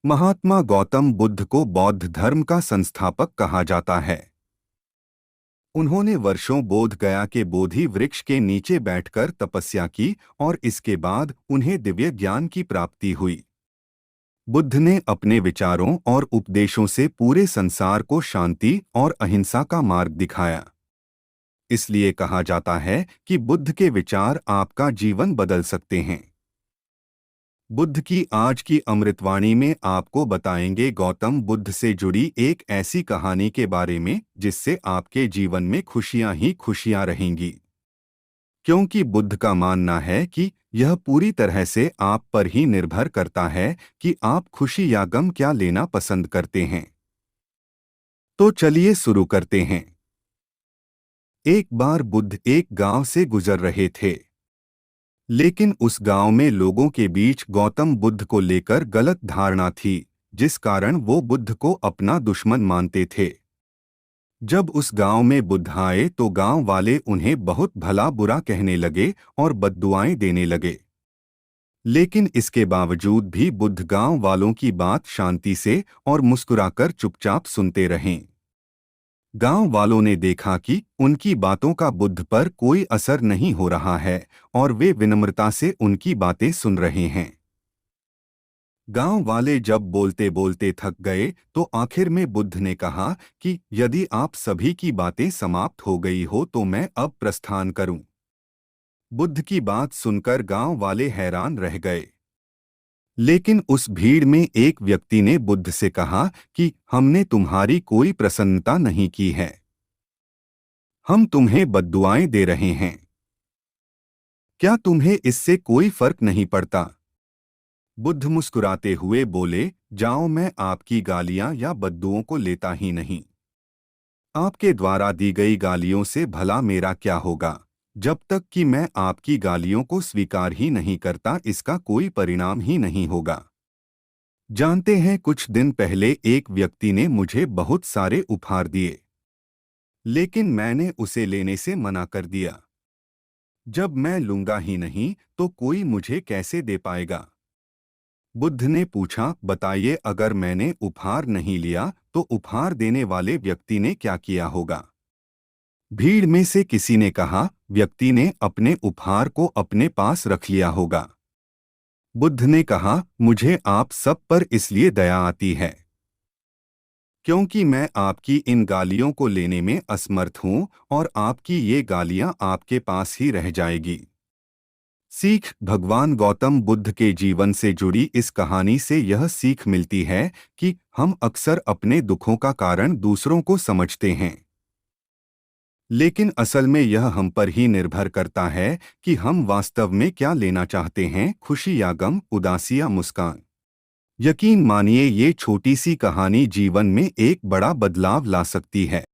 महात्मा गौतम बुद्ध को बौद्ध धर्म का संस्थापक कहा जाता है। उन्होंने वर्षों बोध गया के बोधि वृक्ष के नीचे बैठकर तपस्या की और इसके बाद उन्हें दिव्य ज्ञान की प्राप्ति हुई। बुद्ध ने अपने विचारों और उपदेशों से पूरे संसार को शांति और अहिंसा का मार्ग दिखाया। इसलिए कहा जाता है कि बुद्ध के विचार आपका जीवन बदल सकते हैं। बुद्ध की आज की अमृतवाणी में आपको बताएंगे गौतम बुद्ध से जुड़ी एक ऐसी कहानी के बारे में जिससे आपके जीवन में खुशियां ही खुशियां रहेंगी। क्योंकि बुद्ध का मानना है कि यह पूरी तरह से आप पर ही निर्भर करता है कि आप खुशी या गम क्या लेना पसंद करते हैं। तो चलिए शुरू करते हैं। एक बार बुद्ध एक गांव से गुजर रहे थे, लेकिन उस गांव में लोगों के बीच गौतम बुद्ध को लेकर गलत धारणा थी, जिस कारण वो बुद्ध को अपना दुश्मन मानते थे। जब उस गांव में बुद्ध आए तो गांव वाले उन्हें बहुत भला बुरा कहने लगे और बद्दुआएं देने लगे। लेकिन इसके बावजूद भी बुद्ध गांव वालों की बात शांति से और मुस्कुराकर चुपचाप सुनते रहे। गांव वालों ने देखा कि उनकी बातों का बुद्ध पर कोई असर नहीं हो रहा है और वे विनम्रता से उनकी बातें सुन रहे हैं। गांव वाले जब बोलते बोलते थक गए तो आखिर में बुद्ध ने कहा कि यदि आप सभी की बातें समाप्त हो गई हो तो मैं अब प्रस्थान करूं। बुद्ध की बात सुनकर गांव वाले हैरान रह गए। लेकिन उस भीड़ में एक व्यक्ति ने बुद्ध से कहा कि हमने तुम्हारी कोई प्रसन्नता नहीं की है, हम तुम्हें बद्दुआएं दे रहे हैं। क्या तुम्हें इससे कोई फर्क नहीं पड़ता? बुद्ध मुस्कुराते हुए बोले, जाओ, मैं आपकी गालियां या बद्दुओं को लेता ही नहीं। आपके द्वारा दी गई गालियों से भला मेरा क्या होगा? जब तक कि मैं आपकी गालियों को स्वीकार ही नहीं करता इसका कोई परिणाम ही नहीं होगा। जानते हैं, कुछ दिन पहले एक व्यक्ति ने मुझे बहुत सारे उपहार दिए, लेकिन मैंने उसे लेने से मना कर दिया। जब मैं लूंगा ही नहीं तो कोई मुझे कैसे दे पाएगा? बुद्ध ने पूछा, बताइए, अगर मैंने उपहार नहीं लिया तो उपहार देने वाले व्यक्ति ने क्या किया होगा? भीड़ में से किसी ने कहा, व्यक्ति ने अपने उपहार को अपने पास रख लिया होगा। बुद्ध ने कहा, मुझे आप सब पर इसलिए दया आती है क्योंकि मैं आपकी इन गालियों को लेने में असमर्थ हूं और आपकी ये गालियां आपके पास ही रह जाएगी। सीख। भगवान गौतम बुद्ध के जीवन से जुड़ी इस कहानी से यह सीख मिलती है कि हम अक्सर अपने दुखों का कारण दूसरों को समझते हैं, लेकिन असल में यह हम पर ही निर्भर करता है कि हम वास्तव में क्या लेना चाहते हैं, खुशी या गम, उदासी या मुस्कान। यकीन मानिए, ये छोटी सी कहानी जीवन में एक बड़ा बदलाव ला सकती है।